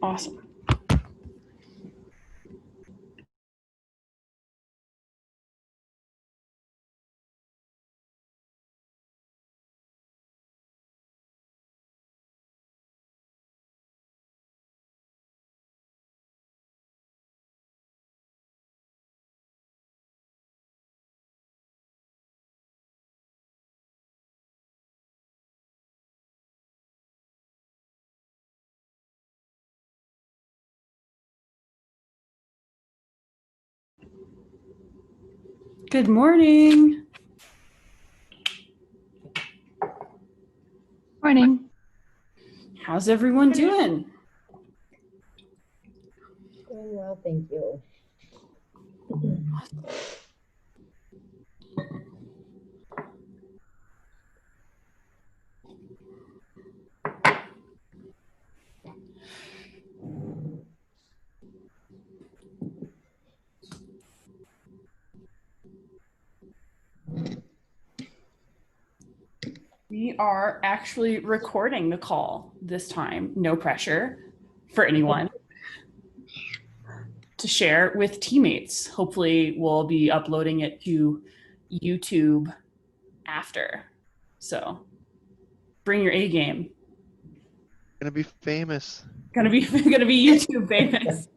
Awesome. Good morning. Morning. How's everyone doing? Doing well, thank you. We are actually recording the call this time. No pressure for anyone to share with teammates. Hopefully we'll be uploading it to YouTube after. So bring your A game. Gonna be famous. Gonna be YouTube famous.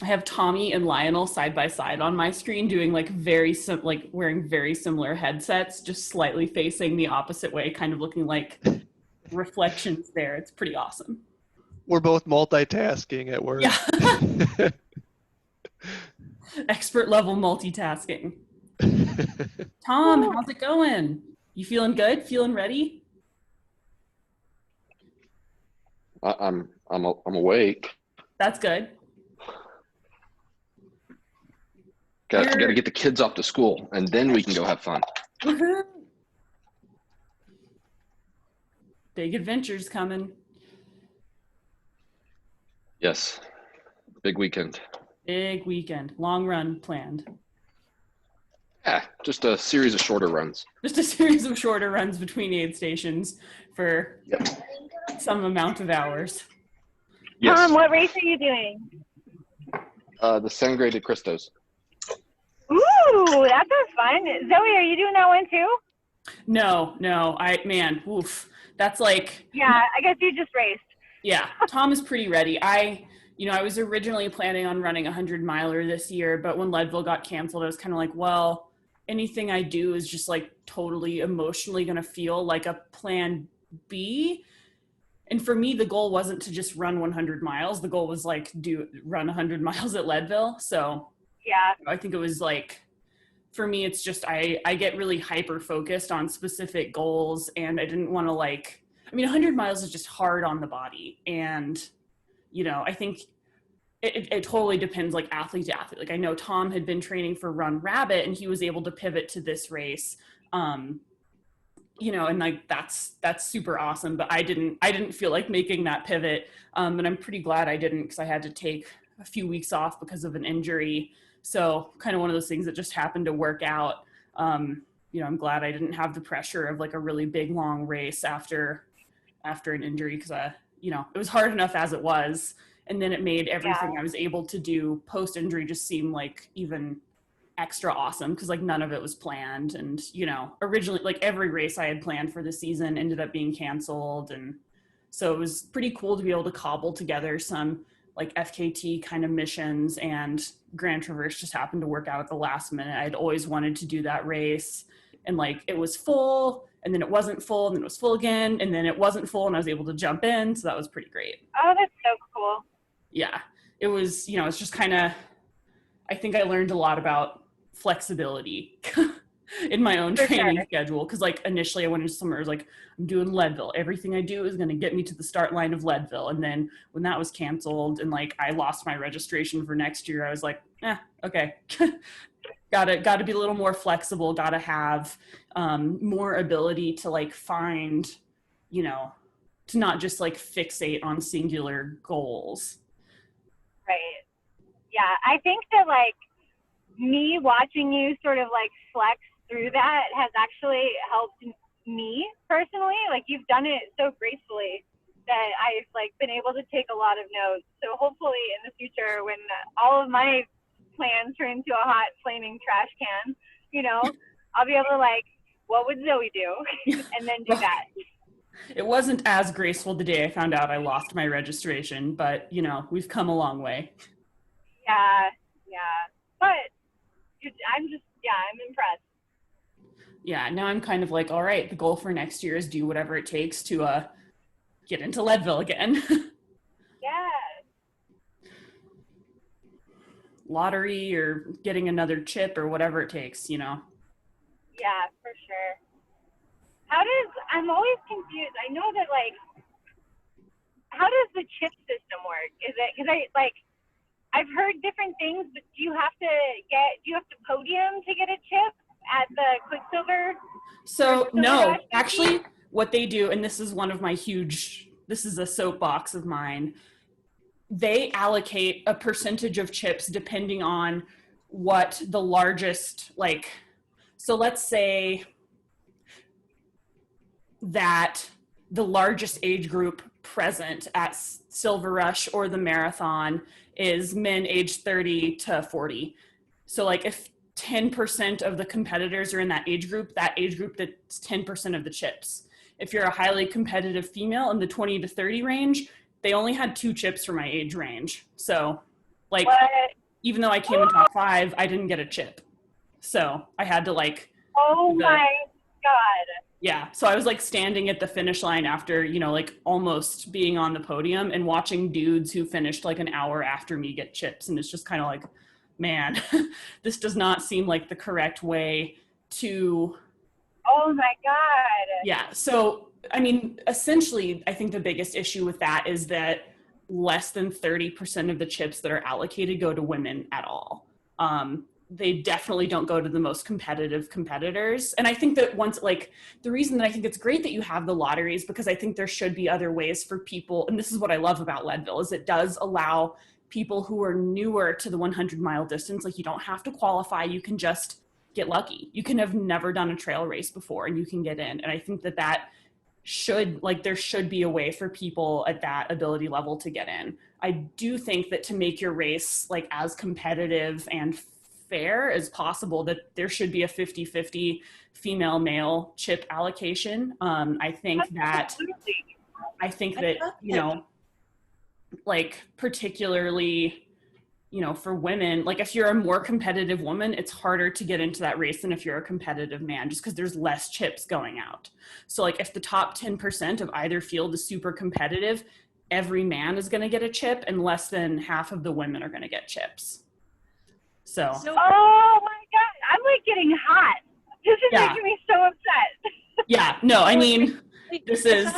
I have Tommy and Lionel side by side on my screen doing like wearing very similar headsets, just slightly facing the opposite way, kind of looking like reflections there. It's pretty awesome. We're both multitasking at work. Yeah. Expert level multitasking. Tom, how's it going? You feeling good? Feeling ready? I'm awake. That's good. Got to get the kids off to school, and then we can go have fun. Woohoo! Big adventures coming. Yes, big weekend. Big weekend. Long run planned. Yeah, just a series of shorter runs. Just a series of shorter runs between aid stations for some amount of hours. Yes. Tom, what race are you doing? The Sangre de Cristos. Ooh, that sounds fun. Zoe, are you doing that one too? No, oof. That's like... Yeah, I guess you just raced. Yeah, Tom is pretty ready. I was originally planning on running a 100-miler this year, but when Leadville got canceled, I was kind of like, well, anything I do is just like totally emotionally going to feel like a plan B. And for me, the goal wasn't to just run 100 miles. The goal was like run 100 miles at Leadville. So yeah, I think it was like, for me, it's just, I get really hyper focused on specific goals, and I didn't want to 100 miles is just hard on the body. And, I think it totally depends like athlete to athlete. Like I know Tom had been training for Run Rabbit and he was able to pivot to this race. And like that's super awesome, but I didn't feel like making that pivot. And I'm pretty glad I didn't, because I had to take a few weeks off because of an injury. So kind of one of those things that just happened to work out. I'm glad I didn't have the pressure of like a really big long race after an injury, because it was hard enough as it was. And then it made everything I was able to do post-injury just seem like even extra awesome, because like none of it was planned. And, originally like every race I had planned for the season ended up being canceled. And so it was pretty cool to be able to cobble together some like FKT kind of missions, and Grand Traverse just happened to work out at the last minute. I'd always wanted to do that race, and like it was full, and then it wasn't full, and then it was full again, and then it wasn't full, and I was able to jump in. So that was pretty great. Oh, that's so cool. Yeah, it was, it's just kind of, I think I learned a lot about flexibility in my own For training sure. schedule. Cause like initially I went into summer, I was like, I'm doing Leadville. Everything I do is going to get me to the start line of Leadville. And then when that was canceled and like I lost my registration for next year, I was like, okay. gotta be a little more flexible, gotta have more ability to like find, you know, to not just like fixate on singular goals. Right. Yeah. I think that like me watching you sort of like flex through that has actually helped me personally. Like you've done it so gracefully that I've like been able to take a lot of notes. So hopefully in the future, when all of my plans turn into a hot flaming trash can, you know, I'll be able to like, what would Zoe do? And then do that. It wasn't as graceful the day I found out I lost my registration, but you know, we've come a long way. Yeah. But I'm impressed. Yeah, now I'm kind of like, all right, the goal for next year is do whatever it takes to get into Leadville again. Yeah. Lottery or getting another chip or whatever it takes, you know. Yeah, for sure. I'm always confused. I know that like, how does the chip system work? Is it, cause I've heard different things, but do you have to podium to get a chip at the Quicksilver? So no, Dash actually what they do, and this is one of my this is a soapbox of mine, they allocate a percentage of chips depending on what the largest, like, so let's say that the largest age group present at Silver Rush or the marathon is men aged 30 to 40. So like if 10% of the competitors are in that age group that's 10% of the chips. If you're a highly competitive female in the 20 to 30 range, they only had 2 chips for my age range. So like, What? even though I came in top 5, I didn't get a chip. So I had to like, Oh my God. yeah. So I was like standing at the finish line after, you know, like almost being on the podium and watching dudes who finished like an hour after me get chips. And it's just kind of like, man, this does not seem like the correct way to. Oh my God. Yeah. So, I mean, essentially, I think the biggest issue with that is that less than 30% of the chips that are allocated go to women at all. They definitely don't go to the most competitive competitors. And I think that the reason that I think it's great that you have the lottery is because I think there should be other ways for people. And this is what I love about Leadville is it does allow people who are newer to the 100-mile distance. Like you don't have to qualify. You can just get lucky. You can have never done a trail race before and you can get in. And I think that there should be a way for people at that ability level to get in. I do think that to make your race like as competitive and fair as possible, that there should be a 50-50 female male chip allocation. I think that, you know, like particularly, you know, for women, like if you're a more competitive woman, it's harder to get into that race than if you're a competitive man, just because there's less chips going out. So like if the top 10% of either field is super competitive, every man is going to get a chip and less than half of the women are going to get chips. So oh my God, I'm like getting hot. This is making me so upset. Yeah, no, I mean, this is.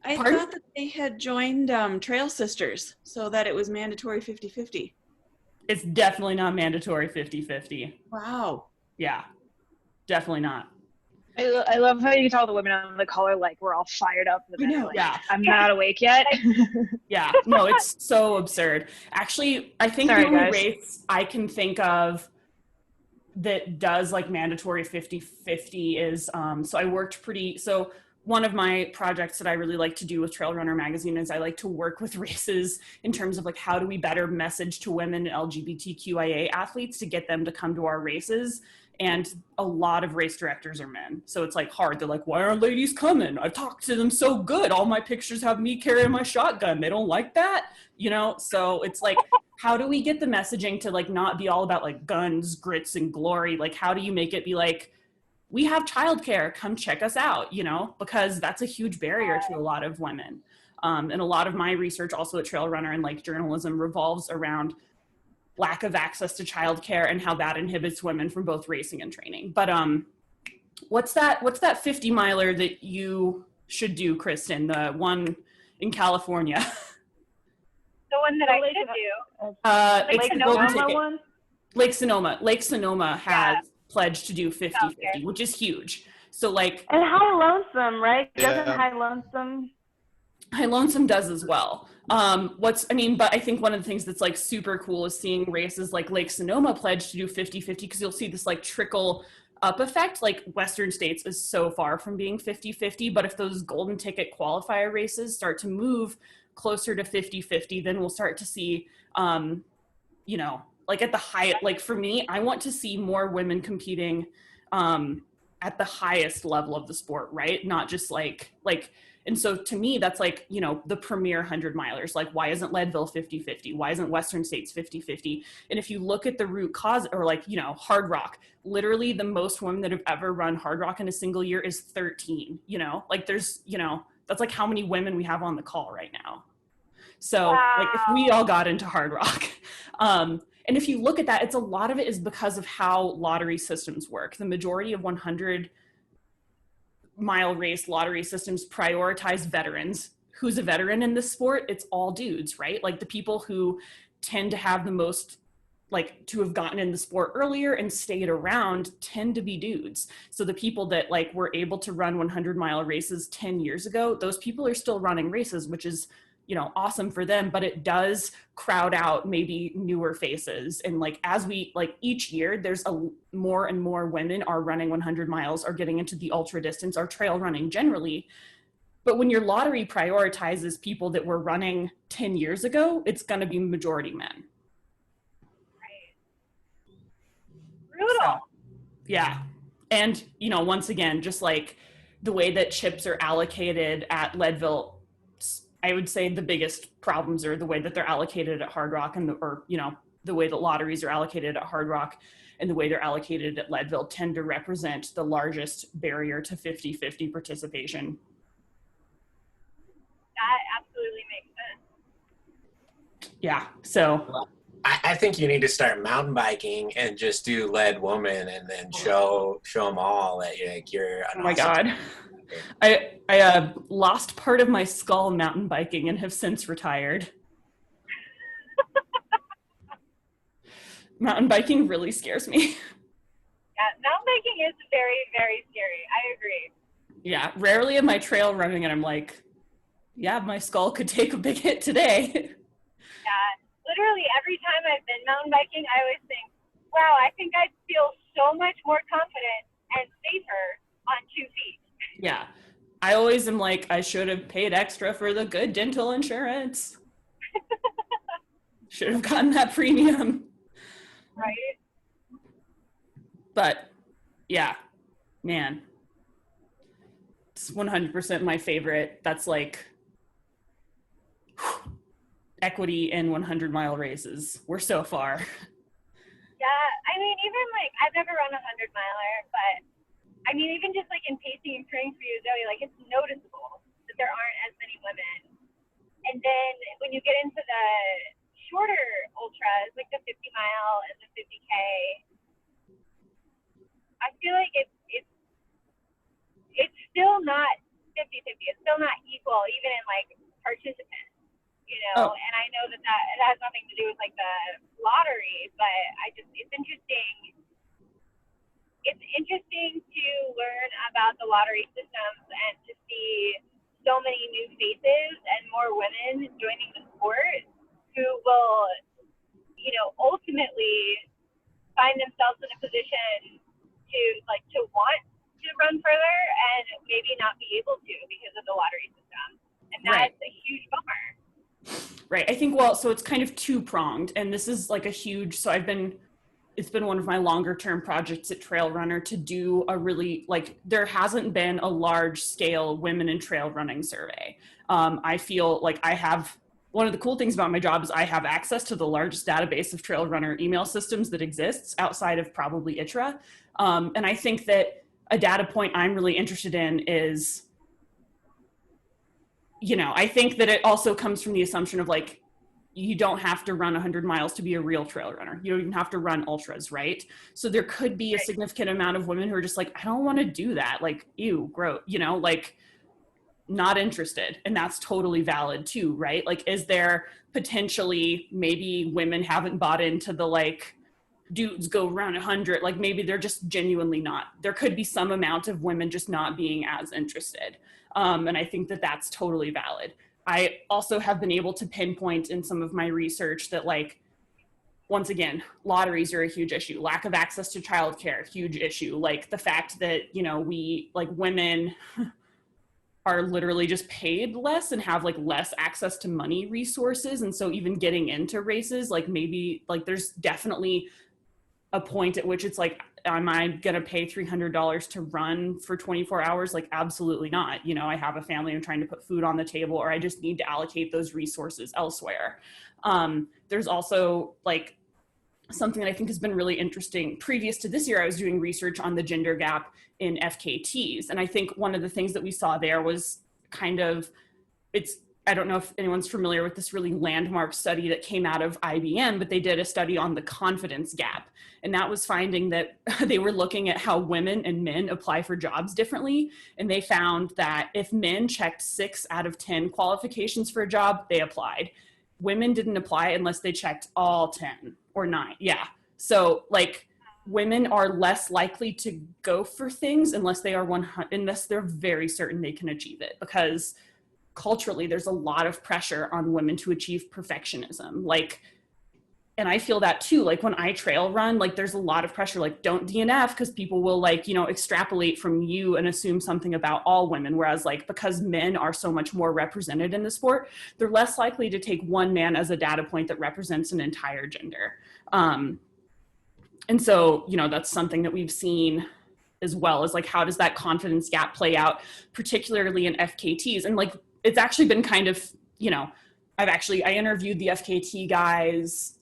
I thought that they had joined Trail Sisters so that it was mandatory 50-50. It's definitely not mandatory 50-50. Wow. Yeah, definitely not. I love how you can tell the women on the call are like, we're all fired up. I know. Like, Yeah. I'm not awake yet. Yeah, no, it's so absurd. Actually, I think the only race I can think of that does like mandatory 50-50 is, so one of my projects that I really like to do with Trail Runner Magazine is I like to work with races in terms of like, how do we better message to women and LGBTQIA athletes to get them to come to our races? And a lot of race directors are men. So it's like hard. They're like, why aren't ladies coming? I've talked to them so good. All my pictures have me carrying my shotgun. They don't like that, you know? So it's like, how do we get the messaging to like not be all about like guns, grits, and glory? Like, how do you make it be like, we have childcare, come check us out, you know? Because that's a huge barrier to a lot of women. And a lot of my research also at Trail Runner and like journalism revolves around lack of access to childcare and how that inhibits women from both racing and training. But what's that 50 miler that you should do, Kristen? The one in California. The one that I should do. It's the Sonoma golden ticket. one? Lake Sonoma. Lake Sonoma has pledged to do 50-50, which is huge. So like, And High Lonesome, right? Yeah. Doesn't High Lonesome does as well. But I think one of the things that's like super cool is seeing races like Lake Sonoma pledge to do 50-50, because you'll see this like trickle up effect. Like Western States is so far from being 50-50, but if those golden ticket qualifier races start to move closer to 50-50, then we'll start to see, like at the high, like for me, I want to see more women competing at the highest level of the sport, right? Not just and so to me, that's like, the premier 100 milers. Like, why isn't Leadville 50-50? Why isn't Western States 50-50? And if you look at the root cause, or like, Hard Rock, literally the most women that have ever run Hard Rock in a single year is 13, like there's, that's like how many women we have on the call right now. So like if we all got into Hard Rock, and if you look at that, a lot of it is because of how lottery systems work. The majority of 100-mile race lottery systems prioritize veterans. Who's a veteran in this sport? It's all dudes, right? Like the people who tend to have the most, like to have gotten in the sport earlier and stayed around tend to be dudes. So the people that like were able to run 100-mile races 10 years ago, those people are still running races, which is awesome for them, but it does crowd out maybe newer faces. And like, as we, like each year, there's more and more women are running 100 miles, are getting into the ultra distance, are trail running generally. But when your lottery prioritizes people that were running 10 years ago, it's going to be majority men. Right. Brutal. So, yeah. And, once again, just like the way that chips are allocated at Leadville, I would say the biggest problems are the way that they're allocated at Hard Rock, and the way that lotteries are allocated at Hard Rock and the way they're allocated at Leadville tend to represent the largest barrier to 50-50 participation. That absolutely makes sense. Yeah. So I think you need to start mountain biking and just do Lead Woman, and then show them all that you're. Oh my God. I lost part of my skull mountain biking and have since retired. Mountain biking really scares me. Yeah, mountain biking is very, very scary. I agree. Yeah, rarely am I trail running and I'm like, yeah, my skull could take a big hit today. Yeah, literally every time I've been mountain biking, I always think, wow, I think I'd feel so much more confident and safer on 2 feet. Yeah. I always am like, I should have paid extra for the good dental insurance. Should have gotten that premium. Right? But yeah, man, it's 100% my favorite. That's like equity in 100-mile races. We're so far. Yeah, I mean, even like, I've never run a 100-miler, but I mean, even just like in pacing and training for you, Zoe, like it's noticeable that there aren't as many women. And then when you get into the shorter ultras, like the 50-mile and the 50K, I feel like it's still not 50-50. It's still not equal, even in like participants, And I know that it has nothing to do with like the lottery, but it's interesting. It's interesting to learn about the lottery systems and to see so many new faces and more women joining the sport who will, ultimately find themselves in a position to want to run further and maybe not be able to because of the lottery system. And that's a huge bummer. Right. I think, so it's kind of two-pronged, and this is like it's been one of my longer term projects at Trail Runner to do a really, there hasn't been a large scale women in trail running survey. I feel like one of the cool things about my job is I have access to the largest database of trail runner email systems that exists outside of probably ITRA. And I think that a data point I'm really interested in is, I think that it also comes from the assumption of you don't have to run 100 miles to be a real trail runner. You don't even have to run ultras, right? So there could be a significant amount of women who are just like, I don't want to do that. Like, ew, gross, you know, like not interested. And that's totally valid too, right? Like, is there potentially maybe women haven't bought into the like, dudes go around 100, like maybe they're just genuinely not. There could be some amount of women just not being as interested. And I think that that's totally valid. I also have been able to pinpoint in some of my research that like, once again, lotteries are a huge issue. Lack of access to childcare, huge issue. Like the fact that, you know, we like women are literally just paid less and have like less access to money resources. And so even getting into races, like maybe like there's definitely a point at which it's like, am I going to pay $300 to run for 24 hours? Like, absolutely not. You know, I have a family, I'm trying to put food on the table, or I just need to allocate those resources elsewhere. There's also like something that I think has been really interesting. Previous to this year, I was doing research on the gender gap in FKTs. And I think one of the things that we saw there was kind of, I don't know if anyone's familiar with this really landmark study that came out of IBM, but they did a study on the confidence gap. And that was finding that they were looking at how women and men apply for jobs differently. And they found that if men checked 6 out of 10 qualifications for a job, they applied. Women didn't apply unless they checked all 10 or 9. Yeah. So like women are less likely to go for things unless they're very certain they can achieve it, because culturally there's a lot of pressure on women to achieve perfectionism. Like, and I feel that too. Like when I trail run, like there's a lot of pressure, like don't DNF, because people will like, you know, extrapolate from you and assume something about all women. Whereas like, because men are so much more represented in the sport, they're less likely to take one man as a data point that represents an entire gender. And so, you know, that's something that we've seen, as well as like, how does that confidence gap play out, particularly in FKTs? And like, it's actually been kind of, you know, I interviewed the FKT guys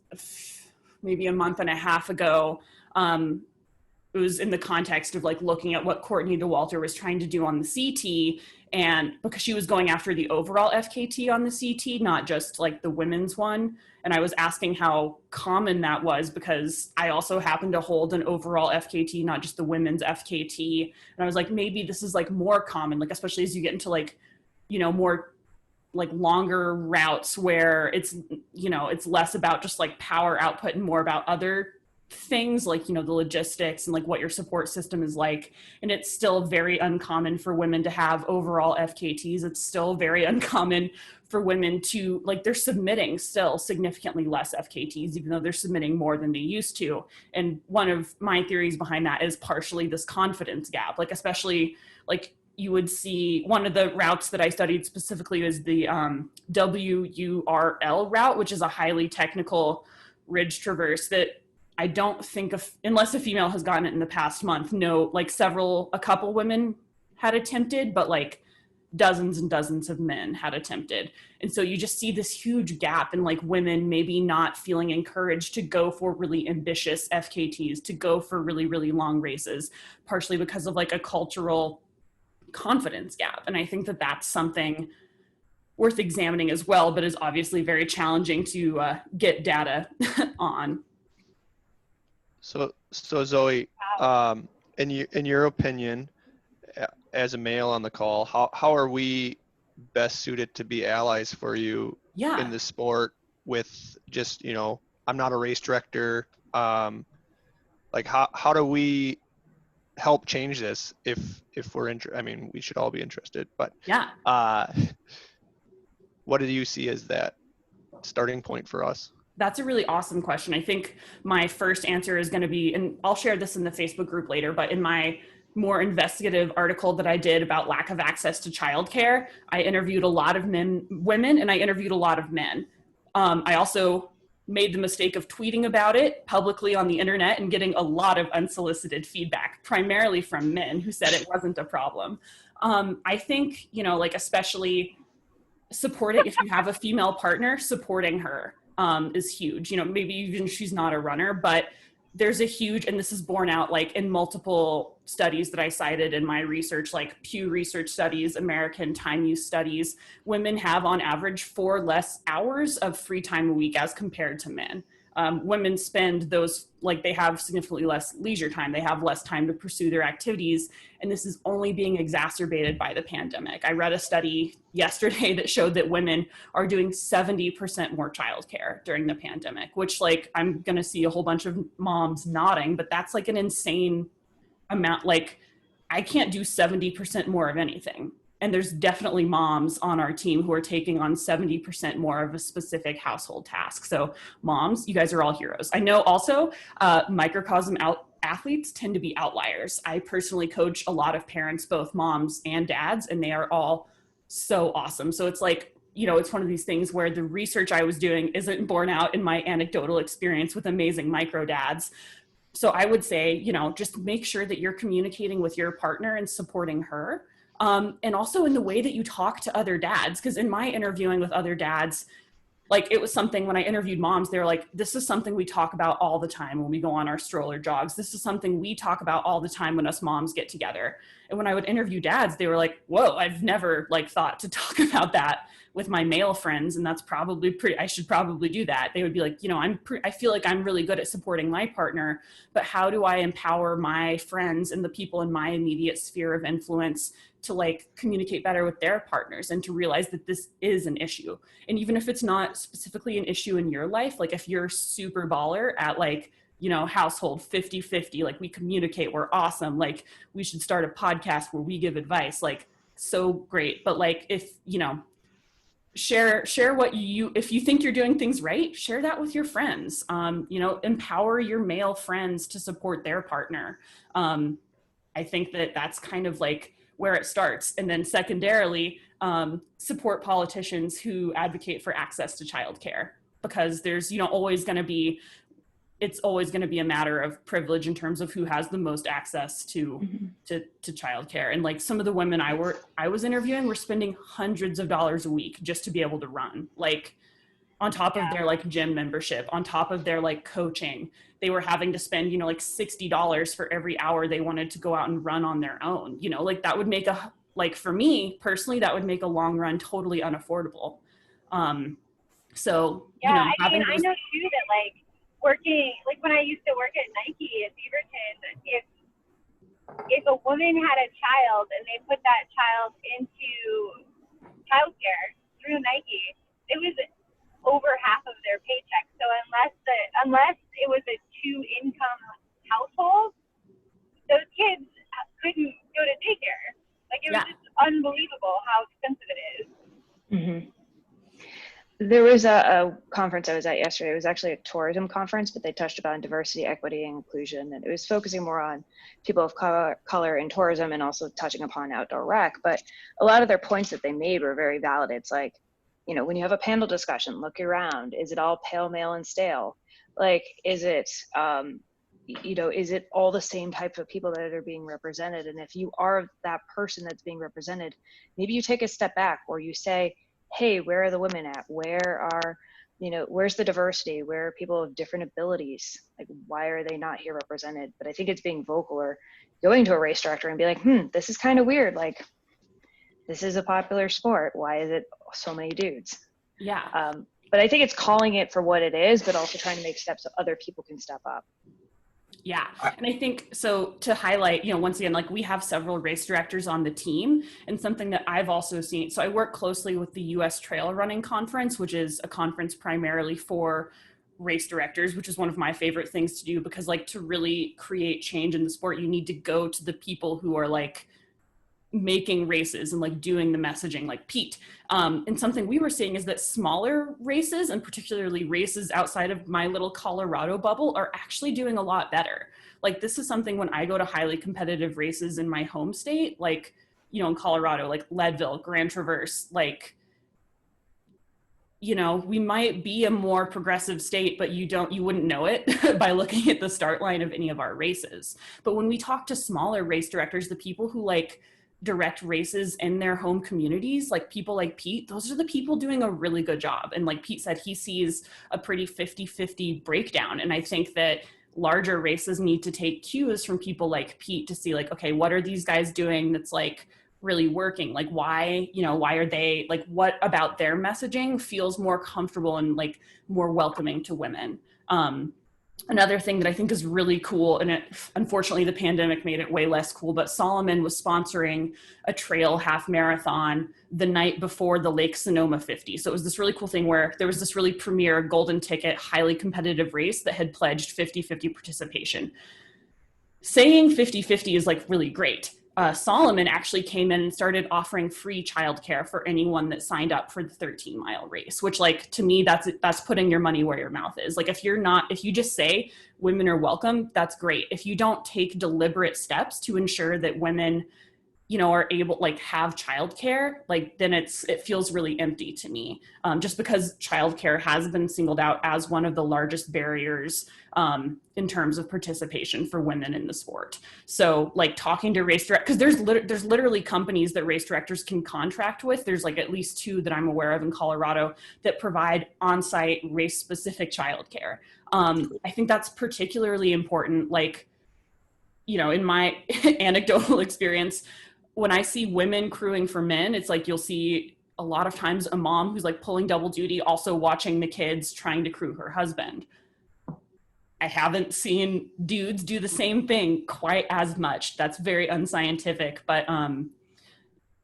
maybe a month and a half ago. It was in the context of like looking at what Courtney DeWalter was trying to do on the CT, and because she was going after the overall FKT on the CT, not just like the women's one. And I was asking how common that was, because I also happen to hold an overall FKT, not just the women's FKT. And I was like, maybe this is like more common, like especially as you get into like, you know, more like longer routes where it's, you know, it's less about just like power output and more about other things like, you know, the logistics and like what your support system is like. And it's still very uncommon for women to have overall FKTs. It's still very uncommon for women to like, they're submitting still significantly less FKTs, even though they're submitting more than they used to. And one of my theories behind that is partially this confidence gap, like especially like you would see one of the routes that I studied specifically is the WURL route, which is a highly technical ridge traverse that I don't think of, unless a female has gotten it in the past month, no, like a couple women had attempted, but like dozens and dozens of men had attempted. And so you just see this huge gap in like women maybe not feeling encouraged to go for really ambitious FKTs, to go for really, really long races, partially because of like a cultural confidence gap. And I think that that's something worth examining as well, but is obviously very challenging to get data on. So Zoe, in your opinion, as a male on the call, how are we best suited to be allies for you in the sport with just, you know, I'm not a race director. Like how do we help change this if we're interested? I mean, we should all be interested, but what do you see as that starting point for us? That's a really awesome question. I think my first answer is going to be, and I'll share this in the Facebook group later, but in my more investigative article that I did about lack of access to childcare, I interviewed a lot of women, and I interviewed a lot of men. I also made the mistake of tweeting about it publicly on the internet and getting a lot of unsolicited feedback, primarily from men who said it wasn't a problem. I think, you know, like especially supporting, if you have a female partner, supporting her is huge. You know, maybe even she's not a runner, but there's a huge, and this is borne out like in multiple studies that I cited in my research, like Pew Research studies, American Time Use studies, women have on average 4 less hours of free time a week as compared to men. Women spend those, like they have significantly less leisure time. They have less time to pursue their activities. And this is only being exacerbated by the pandemic. I read a study yesterday that showed that women are doing 70% more childcare during the pandemic, which like, I'm going to see a whole bunch of moms nodding, but that's like an insane amount. Like I can't do 70% more of anything. And there's definitely moms on our team who are taking on 70% more of a specific household task. So moms, you guys are all heroes. I know also microcosm athletes tend to be outliers. I personally coach a lot of parents, both moms and dads, and they are all so awesome. So it's like, you know, it's one of these things where the research I was doing isn't borne out in my anecdotal experience with amazing micro dads. So I would say, you know, just make sure that you're communicating with your partner and supporting her. And also in the way that you talk to other dads, because in my interviewing with other dads, like it was something when I interviewed moms, they were like, this is something we talk about all the time when we go on our stroller jogs. This is something we talk about all the time when us moms get together. And when I would interview dads, they were like, whoa, I've never like thought to talk about that with my male friends. And that's probably I should probably do that. They would be like, you know, I feel like I'm really good at supporting my partner, but how do I empower my friends and the people in my immediate sphere of influence to like communicate better with their partners and to realize that this is an issue. And even if it's not specifically an issue in your life, like if you're super baller at like, you know, household 50-50, like we communicate, we're awesome. Like we should start a podcast where we give advice, like so great. But like, if, you know, share what if you think you're doing things right, share that with your friends. You know, empower your male friends to support their partner. I think that that's kind of like where it starts. And then secondarily, support politicians who advocate for access to childcare, because there's, you know, it's always going to be a matter of privilege in terms of who has the most access to childcare. And like some of the women I was interviewing were spending hundreds of dollars a week just to be able to run, like on top of their like gym membership, on top of their like coaching. They were having to spend, you know, like $60 for every hour they wanted to go out and run on their own. You know, like that would make for me personally, that would make a long run totally unaffordable. So, yeah, you know, I mean, I know too that like working, like when I used to work at Nike at Beaverton, if a woman had a child and they put that child into childcare through Nike, it was over half of their paycheck. So unless it was a 2-income household, those kids couldn't go to daycare. Like it was just unbelievable how expensive it is. Mm-hmm. There was a conference I was at yesterday. It was actually a tourism conference, but they touched upon diversity, equity, and inclusion. And it was focusing more on people of color in tourism and also touching upon outdoor rec. But a lot of their points that they made were very valid. It's like, you know, when you have a panel discussion, look around. Is it all pale, male, and stale? Like, is it, you know, is it all the same type of people that are being represented? And if you are that person that's being represented, maybe you take a step back or you say, hey, where are the women at? Where are, you know, where's the diversity? Where are people of different abilities? Like, why are they not here represented? But I think it's being vocal or going to a race director and be like, this is kind of weird. Like, this is a popular sport. Why is it so many dudes? Yeah. But I think it's calling it for what it is, but also trying to make steps so other people can step up. Yeah. And I think, so to highlight, you know, once again, like we have several race directors on the team, and something that I've also seen, so I work closely with the US Trail Running Conference, which is a conference primarily for race directors, which is one of my favorite things to do, because like to really create change in the sport, you need to go to the people who are like making races and like doing the messaging, like Pete. And something we were seeing is that smaller races, and particularly races outside of my little Colorado bubble, are actually doing a lot better. Like this is something when I go to highly competitive races in my home state, like, you know, in Colorado, like Leadville, Grand Traverse, like, you know, we might be a more progressive state, but you wouldn't know it by looking at the start line of any of our races. But when we talk to smaller race directors, the people who like direct races in their home communities, like people like Pete, those are the people doing a really good job. And like Pete said, he sees a pretty 50-50 breakdown. And I think that larger races need to take cues from people like Pete to see like, okay, what are these guys doing that's like really working? Like why, why are they like, what about their messaging feels more comfortable and like more welcoming to women? Another thing that I think is really cool, and unfortunately the pandemic made it way less cool, but Solomon was sponsoring a trail half marathon the night before the Lake Sonoma 50. So it was this really cool thing where there was this really premier golden ticket, highly competitive race that had pledged 50-50 participation. Saying 50-50 is like really great. Solomon actually came in and started offering free childcare for anyone that signed up for the 13-mile race, which like to me, that's putting your money where your mouth is. Like if you just say women are welcome, that's great. If you don't take deliberate steps to ensure that women, are able like have childcare, like then it feels really empty to me. Just because childcare has been singled out as one of the largest barriers in terms of participation for women in the sport. So like talking to race directors, because there's literally companies that race directors can contract with. There's like at least 2 that I'm aware of in Colorado that provide on-site race-specific childcare. I think that's particularly important. Like, in my anecdotal experience, when I see women crewing for men, it's like you'll see a lot of times a mom who's like pulling double duty, also watching the kids, trying to crew her husband. I haven't seen dudes do the same thing quite as much. That's very unscientific, but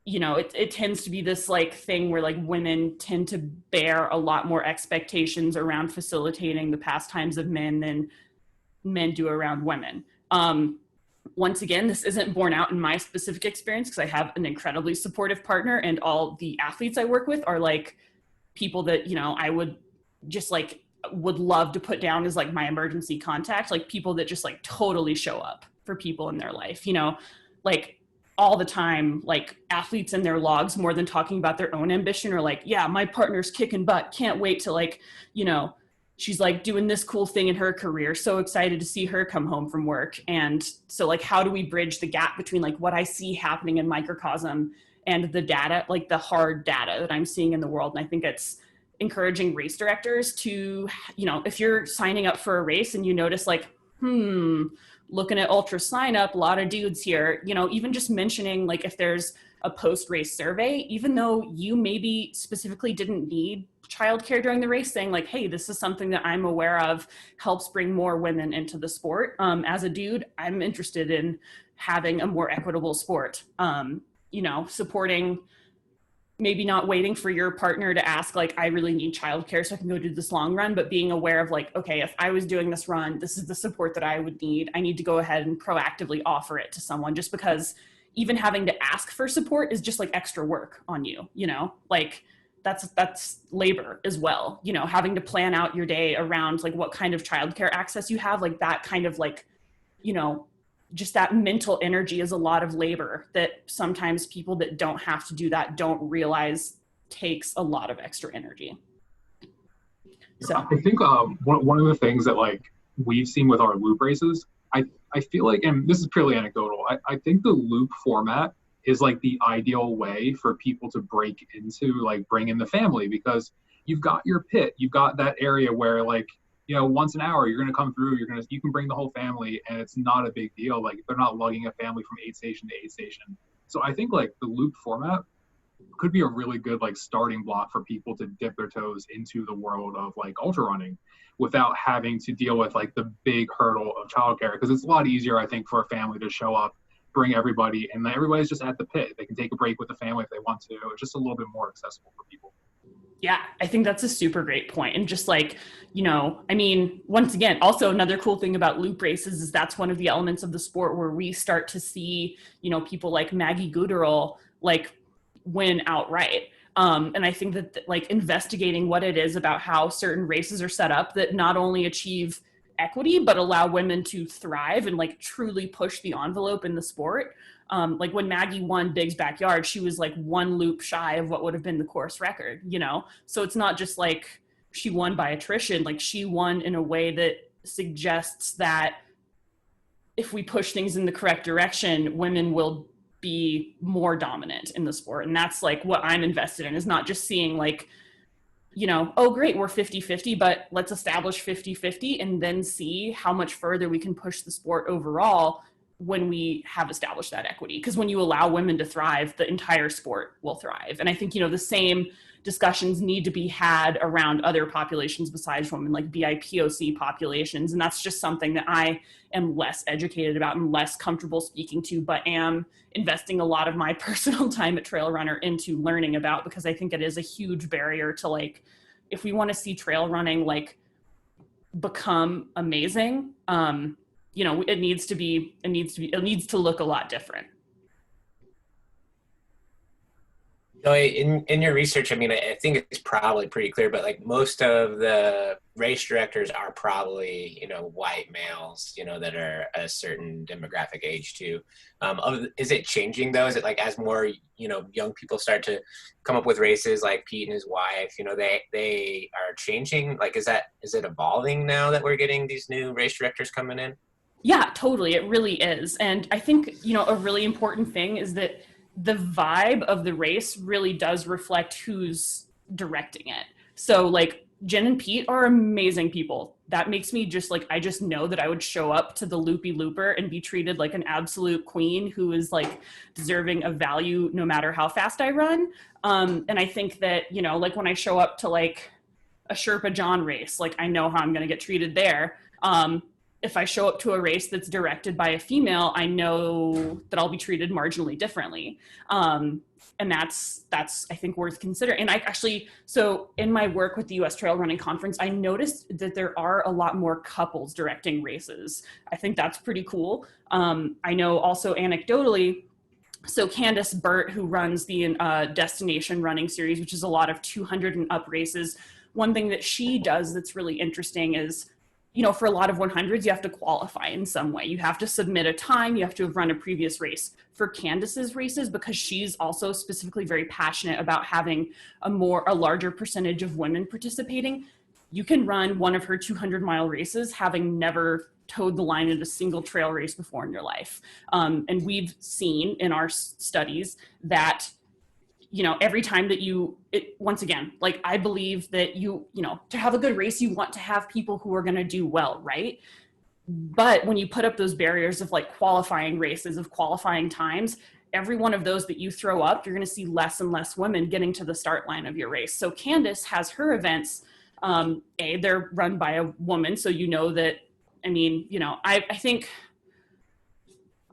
it tends to be this like thing where like women tend to bear a lot more expectations around facilitating the pastimes of men than men do around women. Once again, this isn't borne out in my specific experience because I have an incredibly supportive partner, and all the athletes I work with are like people that, I would just like would love to put down as like my emergency contact, like people that just like totally show up for people in their life, like all the time, like athletes in their logs more than talking about their own ambition or like, yeah, my partner's kicking butt. Can't wait to like, she's like doing this cool thing in her career. So excited to see her come home from work. And so like, how do we bridge the gap between like what I see happening in microcosm and the data, like the hard data that I'm seeing in the world? And I think it's encouraging race directors to, if you're signing up for a race and you notice like, looking at ultra sign up, a lot of dudes here, even just mentioning like if there's a post-race survey, even though you maybe specifically didn't need childcare during the race, saying like, hey, this is something that I'm aware of, helps bring more women into the sport. As a dude, I'm interested in having a more equitable sport, supporting, maybe not waiting for your partner to ask like, I really need childcare so I can go do this long run, but being aware of like, okay, if I was doing this run, this is the support that I would need. I need to go ahead and proactively offer it to someone, just because even having to ask for support is just like extra work on you, like that's labor as well, having to plan out your day around like what kind of childcare access you have, like that kind of like, just that mental energy is a lot of labor that sometimes people that don't have to do that don't realize takes a lot of extra energy. So I think one of the things that like we've seen with our loop races, I feel like, and this is purely anecdotal, I think the loop format is like the ideal way for people to break into, like bring in the family, because you've got your pit, you've got that area where like, once an hour you're going to come through, you can bring the whole family and it's not a big deal. Like they're not lugging a family from aid station to aid station. So I think like the loop format could be a really good like starting block for people to dip their toes into the world of like ultra running without having to deal with like the big hurdle of childcare, because it's a lot easier, I think, for a family to show up, bring everybody, and everybody's just at the pit. They can take a break with the family if they want to. It's just a little bit more accessible for people. Yeah, I think that's a super great point. And just like, once again, also another cool thing about loop races is that's one of the elements of the sport where we start to see, people like Maggie Guterl, like win outright. And I think that like investigating what it is about how certain races are set up that not only achieve equity, but allow women to thrive and like truly push the envelope in the sport. Like when Maggie won Big's Backyard, she was like one loop shy of what would have been the course record, So it's not just like she won by attrition, like she won in a way that suggests that if we push things in the correct direction, women will be more dominant in the sport. And that's like what I'm invested in, is not just seeing like, you know, oh great, we're 50-50, but let's establish 50-50 and then see how much further we can push the sport overall when we have established that equity. Because when you allow women to thrive, the entire sport will thrive. And I think, you know, the same discussions need to be had around other populations besides women, like BIPOC populations. And that's just something that I am less educated about and less comfortable speaking to, but am investing a lot of my personal time at Trail Runner into learning about, because I think it is a huge barrier to, like, if we want to see trail running like become amazing, you know, it needs to look a lot different. In your research, I mean, I think it's probably pretty clear, but like most of the race directors are probably, you know, white males, you know, that are a certain demographic age too. Is it changing though? Is it like as more, you know, young people start to come up with races like Pete and his wife, you know, they are changing? Like, is it evolving now that we're getting these new race directors coming in? Yeah, totally. It really is. And I think, you know, a really important thing is that the vibe of the race really does reflect who's directing it. So like Jen and Pete are amazing people. That makes me just like, I just know that I would show up to the loopy looper and be treated like an absolute queen who is like deserving of value no matter how fast I run. And I think that, you know, like when I show up to like a Sherpa John race, like I know how I'm going to get treated there. If I show up to a race that's directed by a female, I know that I'll be treated marginally differently. And that's I think worth considering. And I actually, so in my work with the US Trail Running Conference, I noticed that there are a lot more couples directing races. I think that's pretty cool. I know also anecdotally, so Candace Burt, who runs the Destination Running Series, which is a lot of 200 and up races, one thing that she does that's really interesting is, you know, for a lot of 100s, you have to qualify in some way. You have to submit a time, you have to have run a previous race. For Candace's races, because she's also specifically very passionate about having a larger percentage of women participating, you can run one of her 200-mile races having never towed the line in a single trail race before in your life. And we've seen in our studies that, you know, every time that once again, like I believe that you know, to have a good race, you want to have people who are going to do well, right? But when you put up those barriers of like qualifying races, of qualifying times, every one of those that you throw up, you're going to see less and less women getting to the start line of your race. So Candace has her events, they're run by a woman. So you know that, I mean, you know, I think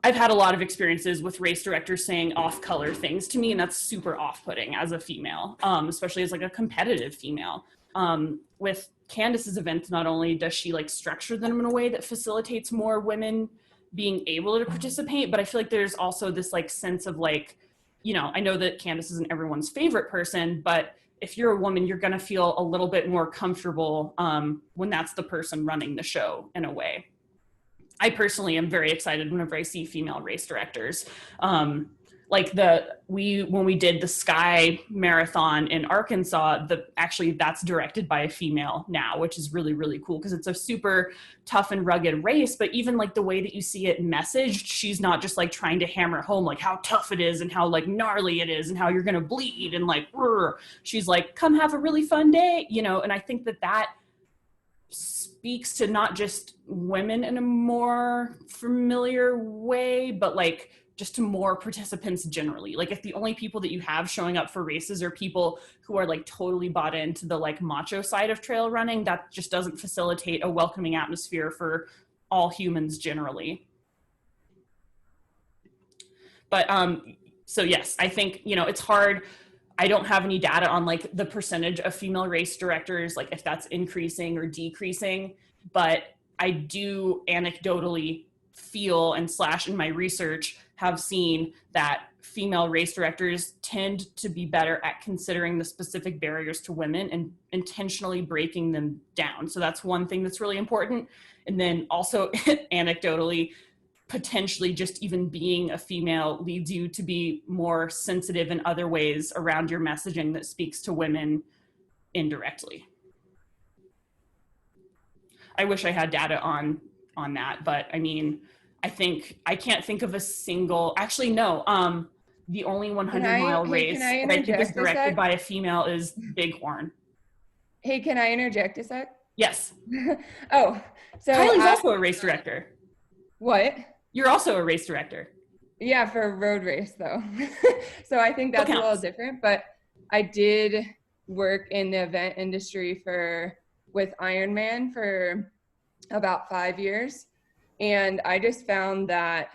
I've had a lot of experiences with race directors saying off-color things to me, and that's super off-putting as a female, especially as like a competitive female. With Candace's events, not only does she like structure them in a way that facilitates more women being able to participate, but I feel like there's also this like sense of like, you know, I know that Candace isn't everyone's favorite person, but if you're a woman, you're gonna feel a little bit more comfortable when that's the person running the show in a way. I personally am very excited whenever I see female race directors. Like when we did the Sky Marathon in Arkansas, actually that's directed by a female now, which is really, really cool because it's a super tough and rugged race. But even like the way that you see it messaged, she's not just like trying to hammer home like how tough it is and how like gnarly it is and how you're gonna bleed and like, she's like, come have a really fun day, you know. And I think that speaks to not just women in a more familiar way, but like just to more participants generally. Like if the only people that you have showing up for races are people who are like totally bought into the like macho side of trail running, that just doesn't facilitate a welcoming atmosphere for all humans generally. But so yes, I think, you know, it's hard. I don't have any data on like the percentage of female race directors, like if that's increasing or decreasing, but I do anecdotally feel and / in my research have seen that female race directors tend to be better at considering the specific barriers to women and intentionally breaking them down. So that's one thing that's really important. And then also anecdotally, potentially just even being a female leads you to be more sensitive in other ways around your messaging that speaks to women indirectly. I wish I had data on that, but I mean, I can't think of a single, actually no, the only 100-mile race that I think is directed by a female is Bighorn. Hey, can I interject a sec? Yes. Oh, so Kylie's also a race director. What? You're also a race director. Yeah, for a road race though. So I think that's a little counts. different, but I did work in the event industry with Ironman for about 5 years. And I just found that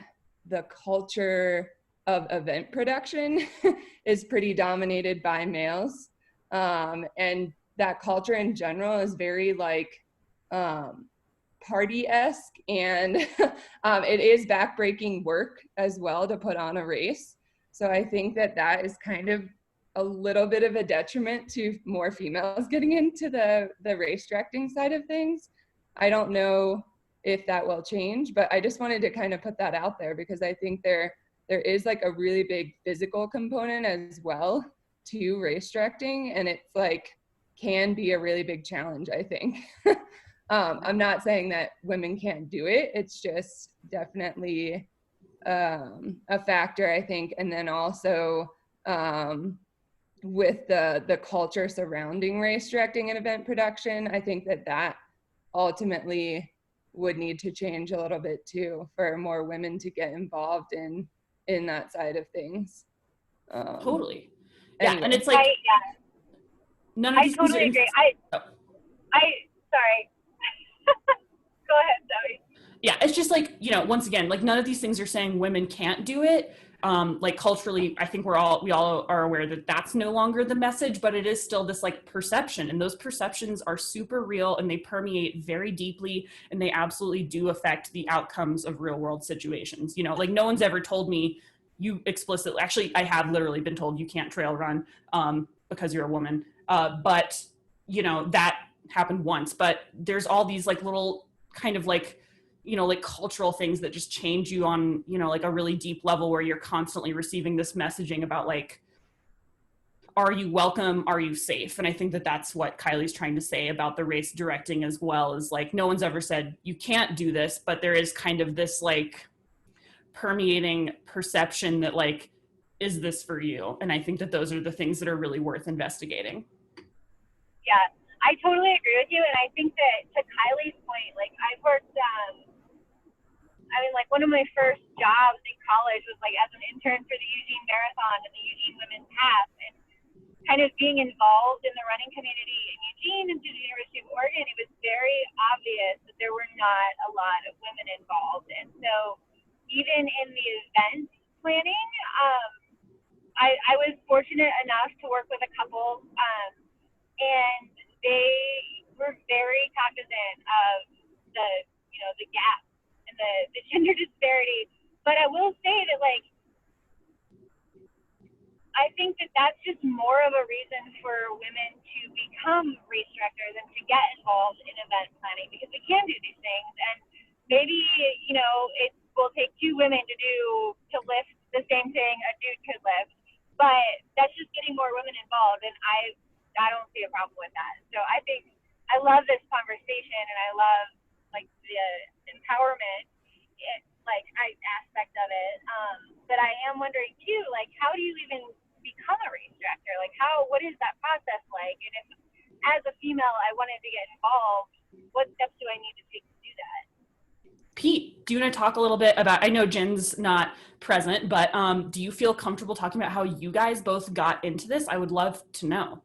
the culture of event production is pretty dominated by males. And that culture in general is very like party-esque, and it is backbreaking work as well to put on a race. So I think that is kind of a little bit of a detriment to more females getting into the race directing side of things. I don't know if that will change, but I just wanted to kind of put that out there because I think there is like a really big physical component as well to race directing, and it's like can be a really big challenge, I think. I'm not saying that women can't do it. It's just definitely a factor, I think. And then also with the culture surrounding race directing and event production, I think that ultimately would need to change a little bit too for more women to get involved in that side of things. Totally. Yeah, anyway. and it's like none of these totally things agree. Sorry. Go ahead, Zoe. Yeah, it's just like, you know, once again, like none of these things are saying women can't do it. Like culturally, I think we all are aware that that's no longer the message, but it is still this like perception, and those perceptions are super real and they permeate very deeply, and they absolutely do affect the outcomes of real world situations. You know, like no one's ever told me you explicitly, actually, I have literally been told you can't trail run because you're a woman. But you know, that happened once, but there's all these like little kind of like, you know, like cultural things that just change you on, you know, like a really deep level where you're constantly receiving this messaging about like, are you welcome? Are you safe? And I think that that's what Kylie's trying to say about the race directing as well, is like, no one's ever said you can't do this, but there is kind of this like permeating perception that like, is this for you? And I think that those are the things that are really worth investigating. Yeah, I totally agree with you. And I think that to Kylie's point, like I've worked, like one of my first jobs in college was like as an intern for the Eugene Marathon and the Eugene Women's Half, and kind of being involved in the running community in Eugene and through the University of Oregon, it was very obvious that there were not a lot of women involved. And so even in the event planning, I was fortunate enough to work with a couple, and they were very cognizant of the gap and the gender disparity. But I will say that like I think that that's just more of a reason for women to become race directors and to get involved in event planning, because we can do these things, and maybe, you know, it will take two women to lift the same thing a dude could lift, but that's just getting more women involved, and I don't see a problem with that. So I think I love this conversation, and I love like the empowerment aspect of it. But I am wondering too, like, how do you even become a race director? Like, what is that process like? And if, as a female, I wanted to get involved, what steps do I need to take to do that? Pete, do you want to talk a little bit about, I know Jen's not present, but do you feel comfortable talking about how you guys both got into this? I would love to know.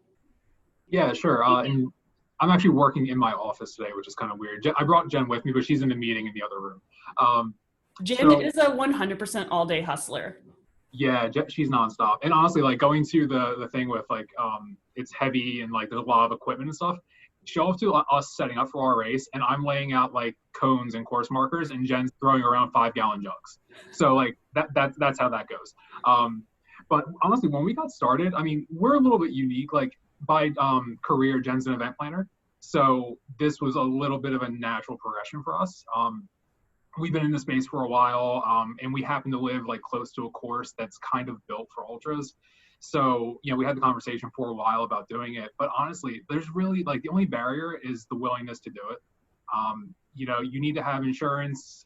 Yeah, sure. And I'm actually working in my office today, which is kind of weird. I brought Jen with me, but she's in a meeting in the other room. Jen is a 100% all-day hustler. Yeah, she's nonstop. And honestly, like going to the thing with like, it's heavy and like there's a lot of equipment and stuff. Show up to us setting up for our race, and I'm laying out like cones and course markers, and Jen's throwing around 5-gallon jugs. So like that's how that goes. But honestly, when we got started, I mean, we're a little bit unique. Like by career, Jen's an event planner, so this was a little bit of a natural progression for us. We've been in the space for a while, and we happen to live like close to a course that's kind of built for ultras. So, you know, we had the conversation for a while about doing it, but honestly, there's really like the only barrier is the willingness to do it. You know, you need to have insurance.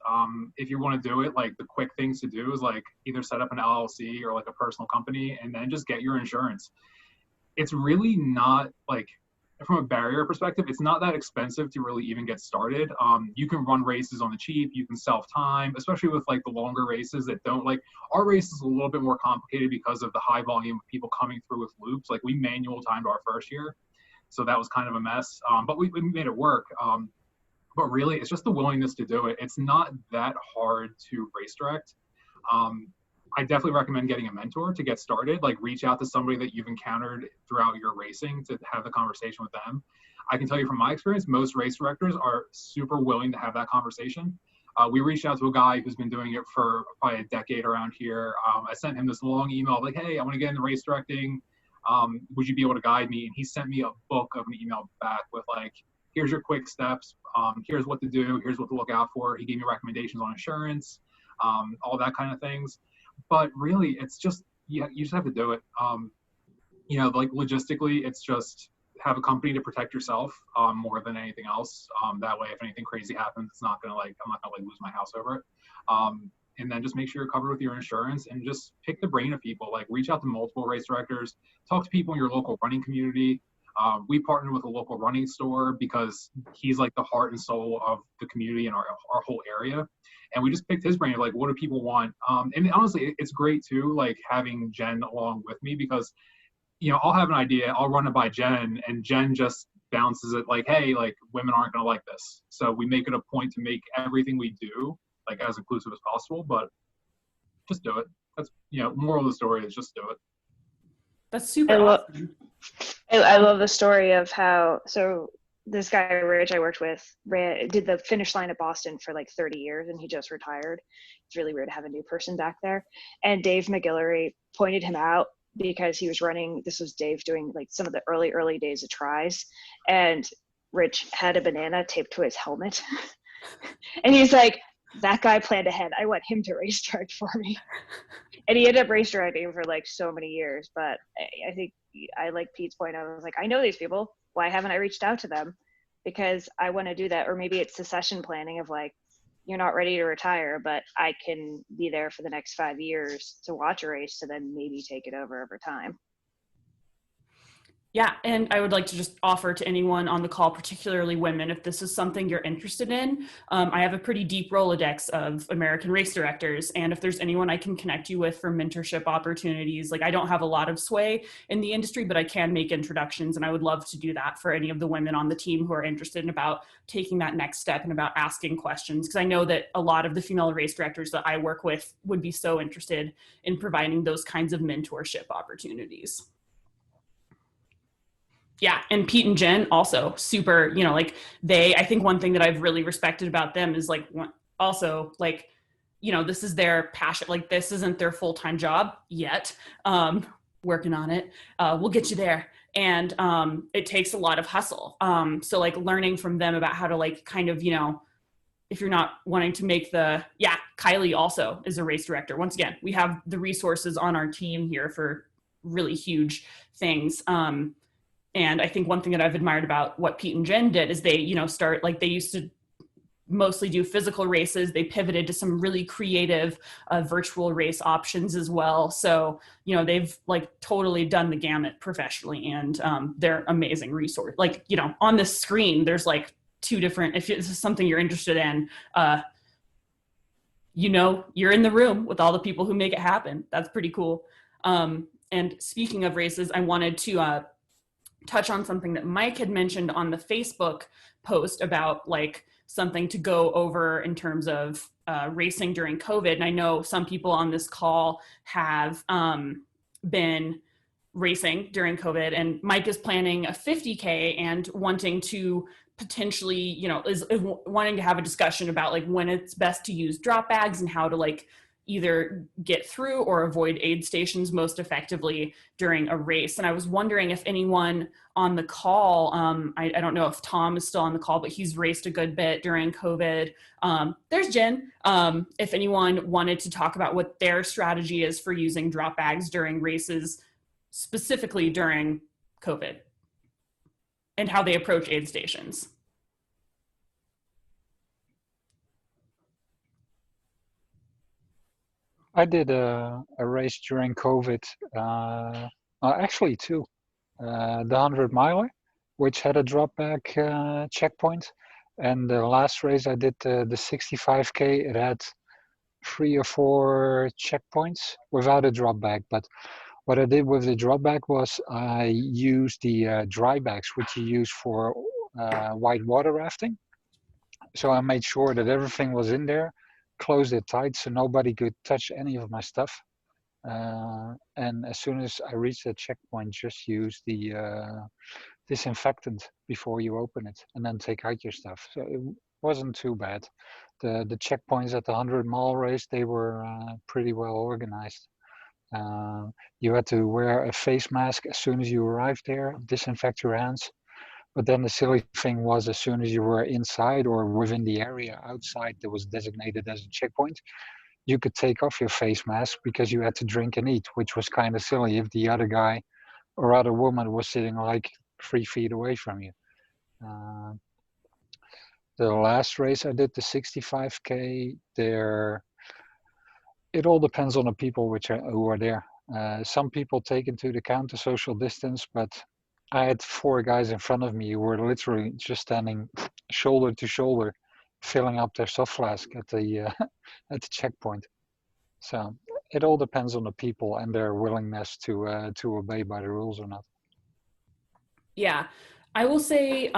If you want to do it, like the quick things to do is like either set up an LLC or like a personal company and then just get your insurance. It's really not like from a barrier perspective, it's not that expensive to really even get started. You can run races on the cheap, you can self-time, especially with like the longer races that don't like, our race is a little bit more complicated because of the high volume of people coming through with loops. Like we manual timed our first year, so that was kind of a mess, but we made it work. But really, it's just the willingness to do it. It's not that hard to race direct. I definitely recommend getting a mentor to get started. Like reach out to somebody that you've encountered throughout your racing to have the conversation with them. I can tell you from my experience, most race directors are super willing to have that conversation. We reached out to a guy who's been doing it for probably a decade around here. I sent him this long email like, hey, I want to get into race directing. Would you be able to guide me? And he sent me a book of an email back with like, here's your quick steps. Here's what to do. Here's what to look out for. He gave me recommendations on insurance, all that kind of things. But really, it's just, you just have to do it. You know, like logistically, it's just have a company to protect yourself more than anything else. That way, if anything crazy happens, it's not gonna like, I'm not gonna like lose my house over it. And then just make sure you're covered with your insurance and just pick the brain of people. Like reach out to multiple race directors, talk to people in your local running community. We partnered with a local running store because he's like the heart and soul of the community in our whole area. And we just picked his brain of like, what do people want? And honestly, it's great too, like having Jen along with me because, you know, I'll have an idea, I'll run it by Jen, and Jen just bounces it like, hey, like women aren't gonna like this. So we make it a point to make everything we do like as inclusive as possible, but just do it. That's, you know, moral of the story is just do it. That's super awesome. I love the story of how, so this guy, Rich, I worked with, did the finish line at Boston for like 30 years and he just retired. It's really weird to have a new person back there. And Dave McGillery pointed him out because he was running, this was Dave doing like some of the early days of tries. And Rich had a banana taped to his helmet. And he's like, that guy planned ahead. I want him to race direct for me. And he ended up race directing for like so many years. But I think I like Pete's point. I was like, I know these people. Why haven't I reached out to them? Because I want to do that. Or maybe it's succession planning of like, you're not ready to retire, but I can be there for the next 5 years to watch a race to then maybe take it over time. Yeah, and I would like to just offer to anyone on the call, particularly women, if this is something you're interested in, I have a pretty deep Rolodex of American race directors, and if there's anyone I can connect you with for mentorship opportunities, like I don't have a lot of sway in the industry, but I can make introductions, and I would love to do that for any of the women on the team who are interested in about taking that next step and about asking questions, because I know that a lot of the female race directors that I work with would be so interested in providing those kinds of mentorship opportunities. Yeah, and Pete and Jen also super, you know, like I think one thing that I've really respected about them is like also like, you know, this is their passion, like this isn't their full-time job yet, working on it, we'll get you there. And it takes a lot of hustle. So like learning from them about how to like kind of, you know, if you're not wanting to make Kylie also is a race director. Once again, we have the resources on our team here for really huge things. And I think one thing that I've admired about what Pete and Jen did is they, you know, they used to mostly do physical races. They pivoted to some really creative virtual race options as well. So, you know, they've like totally done the gamut professionally, and they're amazing resource. Like, you know, on the screen, there's like 2 different, if this is something you're interested in, you know, you're in the room with all the people who make it happen. That's pretty cool. And speaking of races, I wanted to touch on something that Mike had mentioned on the Facebook post about like something to go over in terms of racing during COVID. And I know some people on this call have been racing during COVID, and Mike is planning a 50K and wanting to potentially, you know, is wanting to have a discussion about like when it's best to use drop bags and how to like either get through or avoid aid stations most effectively during a race. And I was wondering if anyone on the call, I don't know if Tom is still on the call, but he's raced a good bit during COVID. There's Jen. If anyone wanted to talk about what their strategy is for using drop bags during races, specifically during COVID, and how they approach aid stations. I did a race during COVID, actually 2, the 100 miler, which had a drop back checkpoint. And the last race I did, the 65K, it had 3 or 4 checkpoints without a drop back. But what I did with the drop back was I used the dry bags, which you use for white water rafting. So I made sure that everything was in there, closed it tight so nobody could touch any of my stuff. And as soon as I reached that checkpoint, just use the disinfectant before you open it and then take out your stuff. So it wasn't too bad. The checkpoints at the 100-mile race, they were pretty well organized. You had to wear a face mask as soon as you arrived there, disinfect your hands. But then the silly thing was, as soon as you were inside or within the area outside that was designated as a checkpoint, you could take off your face mask because you had to drink and eat, which was kind of silly if the other guy or other woman was sitting like 3 feet away from you. The last race I did, the 65K, there, it all depends on the people who are there. Some people take into account the social distance, but I had 4 guys in front of me who were literally just standing shoulder to shoulder, filling up their soft flask at the at the checkpoint. So it all depends on the people and their willingness to obey by the rules or not. Yeah, I will say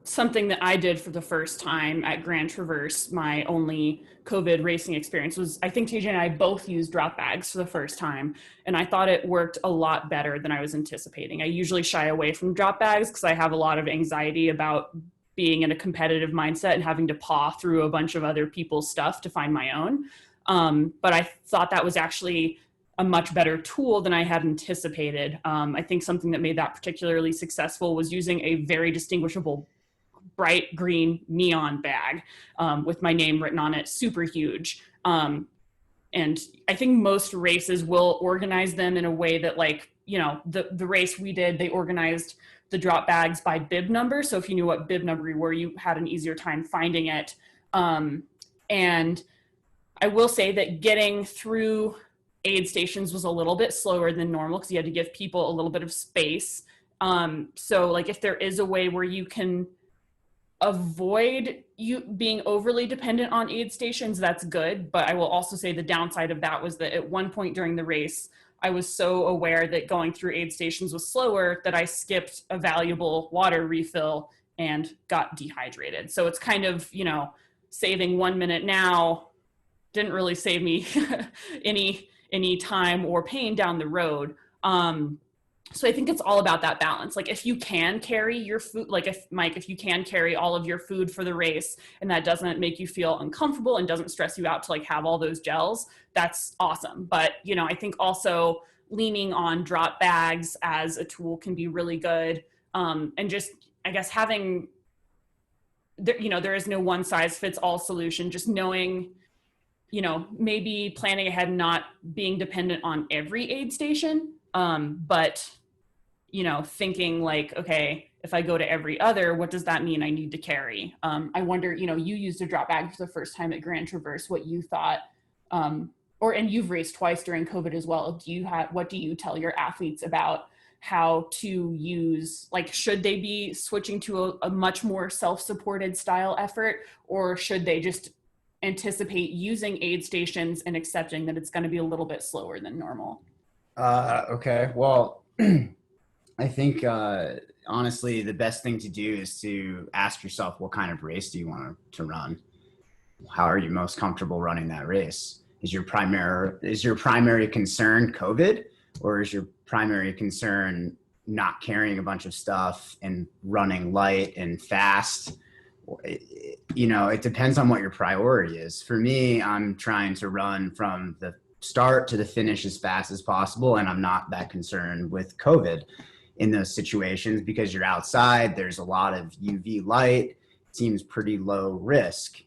something that I did for the first time at Grand Traverse, my only COVID racing experience, was I think TJ and I both used drop bags for the first time, and I thought it worked a lot better than I was anticipating. I usually shy away from drop bags because I have a lot of anxiety about being in a competitive mindset and having to paw through a bunch of other people's stuff to find my own. But I thought that was actually a much better tool than I had anticipated. I think something that made that particularly successful was using a very distinguishable bright green neon bag with my name written on it, super huge. And I think most races will organize them in a way that, like, you know, the race we did, they organized the drop bags by bib number. So if you knew what bib number you were, you had an easier time finding it. And I will say that getting through aid stations was a little bit slower than normal because you had to give people a little bit of space. So like if there is a way where you can avoid you being overly dependent on aid stations, that's good. But I will also say the downside of that was that at one point during the race, I was so aware that going through aid stations was slower that I skipped a valuable water refill and got dehydrated. So it's kind of, you know, saving 1 minute now didn't really save me any time or pain down the road. So I think it's all about that balance. Like if you can carry your food, like if you can carry all of your food for the race and that doesn't make you feel uncomfortable and doesn't stress you out to like have all those gels, that's awesome. But, you know, I think also leaning on drop bags as a tool can be really good. And just, I guess having, you know, there is no one size fits all solution, just knowing, you know, maybe planning ahead and not being dependent on every aid station. But, you know, thinking like, okay, if I go to every other, what does that mean I need to carry? I wonder, you know, you used a drop bag for the first time at Grand Traverse, what you thought, and you've raced twice during COVID as well. What do you tell your athletes about how to use, like, should they be switching to a much more self-supported style effort, or should they just anticipate using aid stations and accepting that it's going to be a little bit slower than normal? Okay. Well, I think honestly, the best thing to do is to ask yourself, what kind of race do you want to run? How are you most comfortable running that race? Is your primary concern COVID, or is your primary concern not carrying a bunch of stuff and running light and fast? You know, it depends on what your priority is. For me, I'm trying to run from the start to the finish as fast as possible, and I'm not that concerned with COVID in those situations because you're outside, there's a lot of UV light, it seems pretty low risk.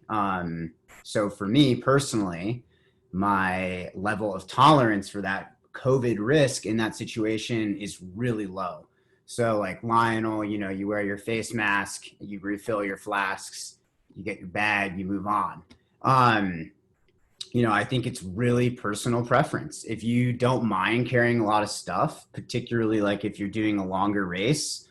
So for me personally, my level of tolerance for that COVID risk in that situation is really low. So like Lionel, you know, you wear your face mask, you refill your flasks, you get your bag, you move on. You know, I think it's really personal preference. If you don't mind carrying a lot of stuff, particularly like if you're doing a longer race,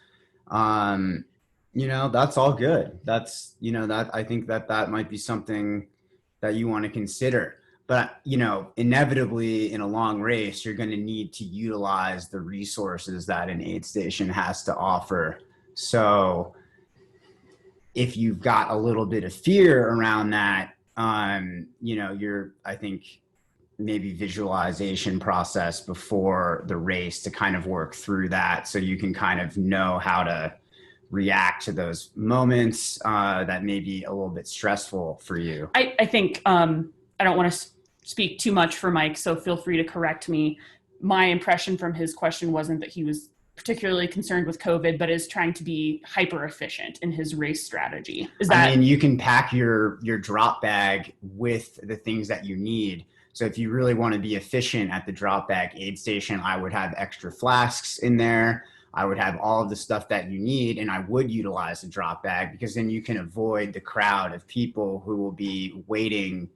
That's all good. That's, that I think that might be something that you want to consider. But, inevitably in a long race, you're going to need to utilize the resources that an aid station has to offer. So if you've got a little bit of fear around that, I think maybe visualization process before the race to kind of work through that so you can kind of know how to react to those moments that may be a little bit stressful for you. I think I don't want to speak too much for Mike, so feel free to correct me. My impression from his question wasn't that he was particularly concerned with COVID, but is trying to be hyper efficient in his race strategy. Is that? I mean, you can pack your drop bag with the things that you need. So if you really want to be efficient at the drop bag aid station, I would have extra flasks in there. I would have all of the stuff that you need, and I would utilize the drop bag because then you can avoid the crowd of people who will be waiting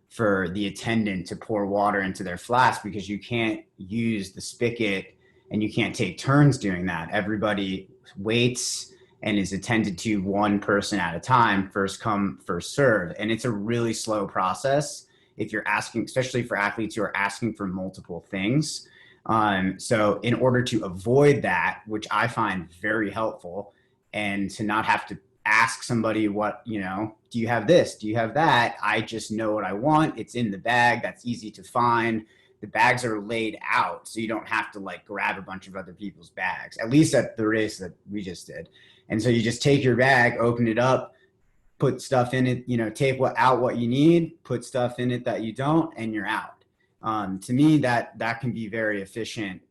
for the attendant to pour water into their flask, because you can't use the spigot and you can't take turns doing that. Everybody waits and is attended to one person at a time, first come, first serve. And it's a really slow process if you're asking, especially for athletes who are asking for multiple things. So in order to avoid that, which I find very helpful, and to not have to ask somebody what, do you have this? Do you have that? I just know what I want. It's in the bag. That's easy to find. The bags are laid out, so you don't have to like grab a bunch of other people's bags, at least at the race that we just did. And so you just take your bag, open it up, put stuff in it, take out what you need, put stuff in it that you don't, and you're out. To me, that can be very efficient,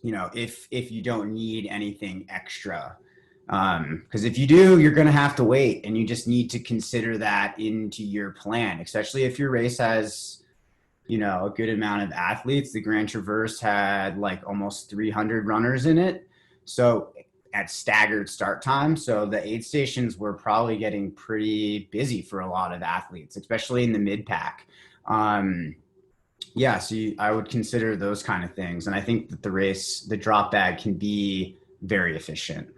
if you don't need anything extra. Because if you do, you're going to have to wait, and you just need to consider that into your plan, especially if your race has, a good amount of athletes. The Grand Traverse had like almost 300 runners in it. So at staggered start time. So the aid stations were probably getting pretty busy for a lot of athletes, especially in the mid pack. So I would consider those kind of things. And I think that the drop bag can be very efficient.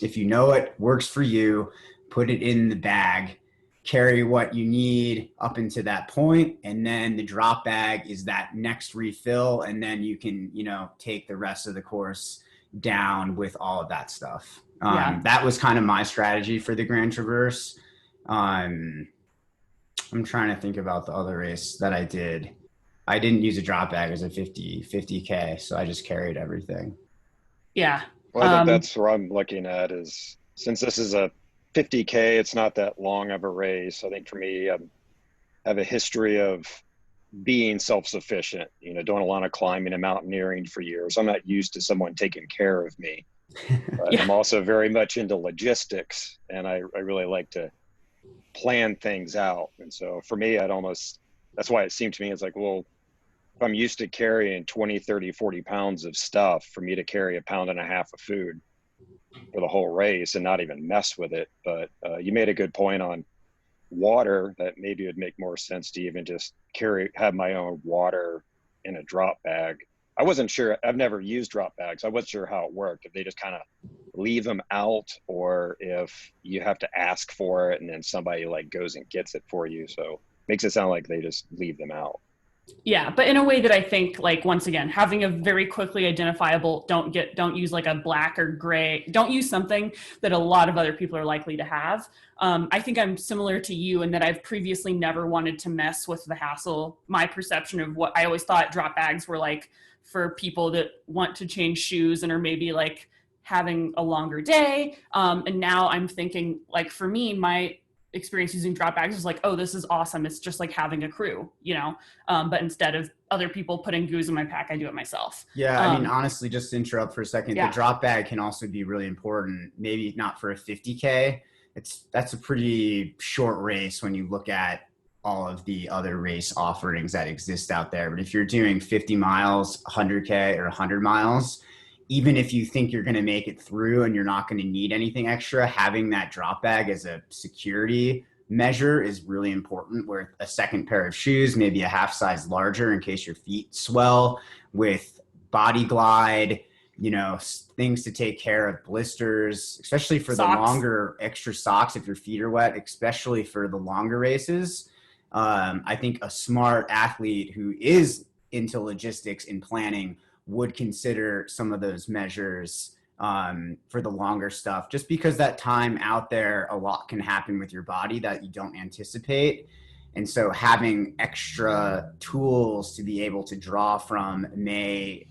If you know it works for you, put it in the bag, carry what you need up into that point, and then the drop bag is that next refill, and then you can, take the rest of the course down with all of that stuff. That was kind of my strategy for the Grand Traverse. I'm trying to think about the other race that I did. I didn't use a drop bag as a 50K, so I just carried everything. Yeah. Well, I think that's where I'm looking at is, since this is a 50K, it's not that long of a race. I think for me, I have a history of being self-sufficient, doing a lot of climbing and mountaineering for years. I'm not used to someone taking care of me. But yeah. I'm also very much into logistics, and I really like to plan things out. And so for me, that's why it seemed to me, it's like, well, if I'm used to carrying 20, 30, 40 pounds of stuff, for me to carry 1.5 pounds of food for the whole race and not even mess with it. But you made a good point on water, that maybe it would make more sense to even just have my own water in a drop bag. I wasn't sure. I've never used drop bags. I wasn't sure how it worked. If they just kind of leave them out, or if you have to ask for it and then somebody like goes and gets it for you. So makes it sound like they just leave them out. Yeah, but in a way that I think, like, once again, having a very quickly identifiable, don't use like a black or gray, don't use something that a lot of other people are likely to have. I think I'm similar to you in that I've previously never wanted to mess with the hassle. My perception of what I always thought drop bags were like for people that want to change shoes and are maybe like having a longer day. And now I'm thinking, like, for me, my experience using drop bags is like, oh, this is awesome. It's just like having a crew, but instead of other people putting goos in my pack, I do it myself. Yeah. I mean, honestly, just to interrupt for a second, yeah. The drop bag can also be really important. Maybe not for a 50K. That's a pretty short race when you look at all of the other race offerings that exist out there. But if you're doing 50 miles, 100K or 100 miles, even if you think you're going to make it through and you're not going to need anything extra, having that drop bag as a security measure is really important, where a second pair of shoes, maybe a half size larger in case your feet swell, with Body Glide, things to take care of, blisters, especially for the Socks. longer, extra socks if your feet are wet, especially for the longer races. I think a smart athlete who is into logistics and planning would consider some of those measures for the longer stuff, just because that time out there, a lot can happen with your body that you don't anticipate. And so having extra tools to be able to draw from may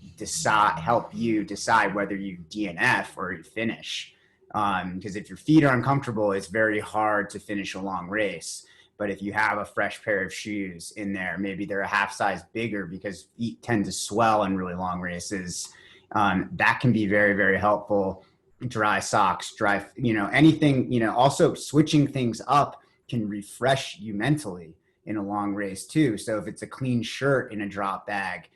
help you decide whether you DNF or you finish. Because if your feet are uncomfortable, it's very hard to finish a long race. But if you have a fresh pair of shoes in there, maybe they're a half size bigger because feet tend to swell in really long races. That can be very, very helpful. Dry socks, anything, also switching things up can refresh you mentally in a long race too. So if it's a clean shirt in a drop bag,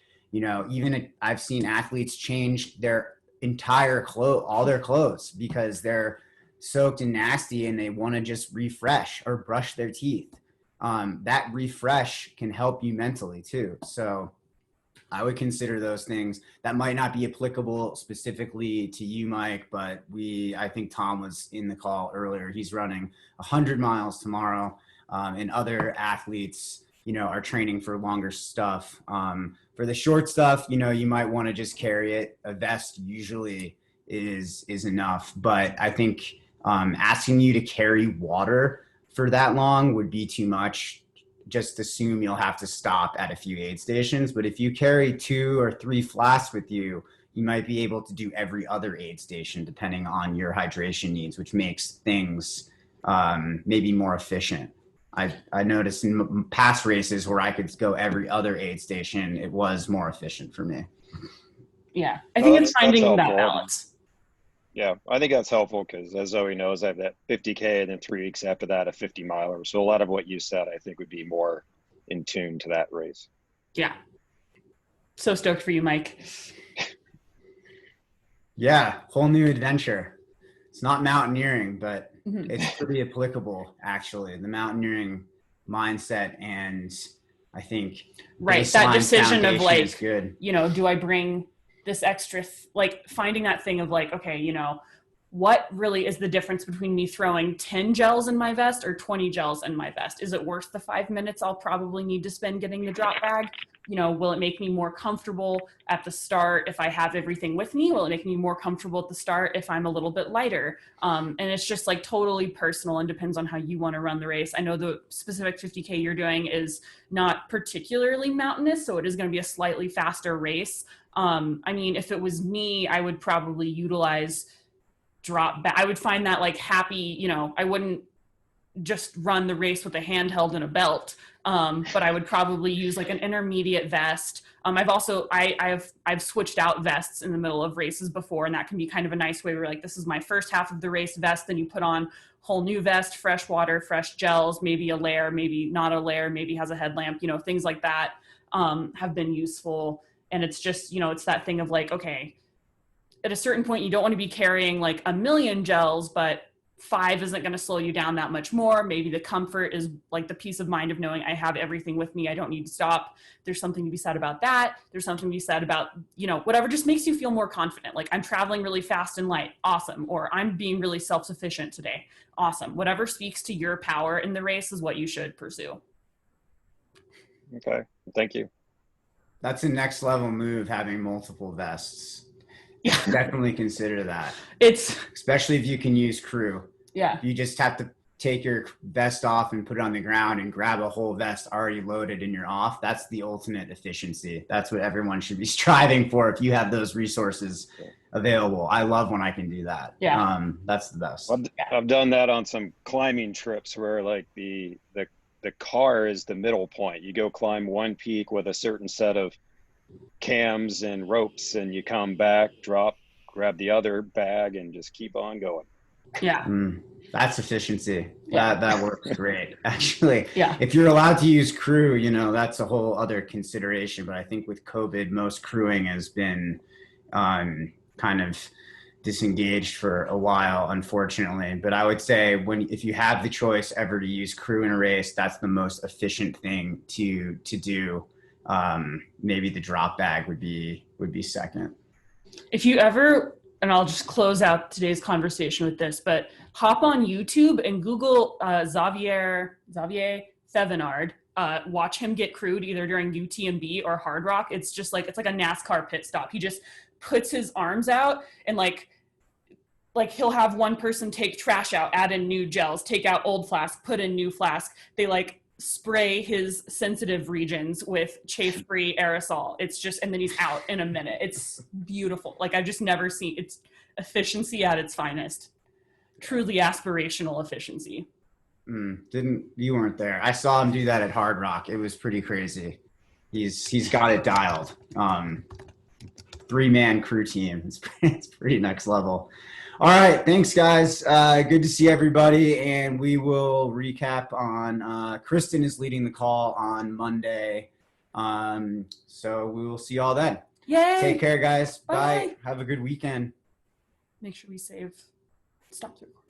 I've seen athletes change their entire all their clothes because they're soaked and nasty and they want to just refresh or brush their teeth. That refresh can help you mentally too. So I would consider those things. That might not be applicable specifically to you, Mike, but I think Tom was in the call earlier. He's running 100 miles tomorrow, and other athletes, are training for longer stuff. For the short stuff, you might want to just carry it. A vest usually is enough, but I think asking you to carry water for that long would be too much. Just assume you'll have to stop at a few aid stations. But if you carry 2 or 3 flasks with you, you might be able to do every other aid station depending on your hydration needs, which makes things maybe more efficient. I noticed in past races where I could go every other aid station, it was more efficient for me. Yeah, I think it's finding that balance. Yeah, I think that's helpful because as Zoe knows, I have that 50K and then 3 weeks after that, a 50 miler. So a lot of what you said, I think would be more in tune to that race. Yeah. So stoked for you, Mike. Yeah, whole new adventure. It's not mountaineering, but it's pretty applicable actually. The mountaineering mindset, and I think that decision of like, good. Do I bring this extra, finding that thing of like, okay, what really is the difference between me throwing 10 gels in my vest or 20 gels in my vest? Is it worth the 5 minutes I'll probably need to spend getting the drop bag? Will it make me more comfortable at the start if I have everything with me? Will it make me more comfortable at the start if I'm a little bit lighter? And it's just like totally personal and depends on how you want to run the race. I know the specific 50K you're doing is not particularly mountainous, so it is going to be a slightly faster race. If it was me, I would probably utilize drop back. I would find that like happy, I wouldn't just run the race with a handheld and a belt. But I would probably use like an intermediate vest. I've switched out vests in the middle of races before, and that can be kind of a nice way where like, this is my first half of the race vest. Then you put on whole new vest, fresh water, fresh gels, maybe a layer, maybe not a layer, maybe has a headlamp, things like that, have been useful. And it's just, it's that thing of like, okay, at a certain point, you don't want to be carrying like a million gels, but 5 isn't going to slow you down that much more. Maybe the comfort is like the peace of mind of knowing I have everything with me. I don't need to stop. There's something to be said about that. There's something to be said about, whatever just makes you feel more confident. Like, I'm traveling really fast and light. Awesome. Or I'm being really self-sufficient today. Awesome. Whatever speaks to your power in the race is what you should pursue. Okay. Thank you. That's a next level move, having multiple vests. Yeah. Definitely consider that. Especially if you can use crew. Yeah. You just have to take your vest off and put it on the ground and grab a whole vest already loaded and you're off. That's the ultimate efficiency. That's what everyone should be striving for if you have those resources available. I love when I can do that. Yeah. That's the best. I've done that on some climbing trips where like the car is the middle point. You go climb one peak with a certain set of cams and ropes, and you come back, drop, grab the other bag, and just keep on going. Yeah. That's efficiency. Yeah. That works great. Actually, yeah. If you're allowed to use crew, that's a whole other consideration. But I think with COVID, most crewing has been kind of disengaged for a while, unfortunately. But I would say if you have the choice ever to use crew in a race, that's the most efficient thing to do. Maybe the drop bag would be second. If you ever, and I'll just close out today's conversation with this, but hop on YouTube and Google Xavier Thevenard. Watch him get crewed either during UTMB or Hard Rock. It's just like, it's like a NASCAR pit stop. He just puts his arms out and like he'll have one person take trash out, add in new gels, take out old flask, put in new flask. They like spray his sensitive regions with chafe-free aerosol. It's just, and then he's out in a minute. It's beautiful. Like I've just never seen, it's efficiency at its finest. Truly aspirational efficiency. You weren't there. I saw him do that at Hard Rock. It was pretty crazy. He's got it dialed. 3-man crew team. It's pretty next level. All right, thanks guys. Good to see everybody, and we will recap on. Kristen is leading the call on Monday, so we will see you all then. Yay! Take care, guys. Bye. Bye. Have a good weekend. Make sure we save. Stop the recording.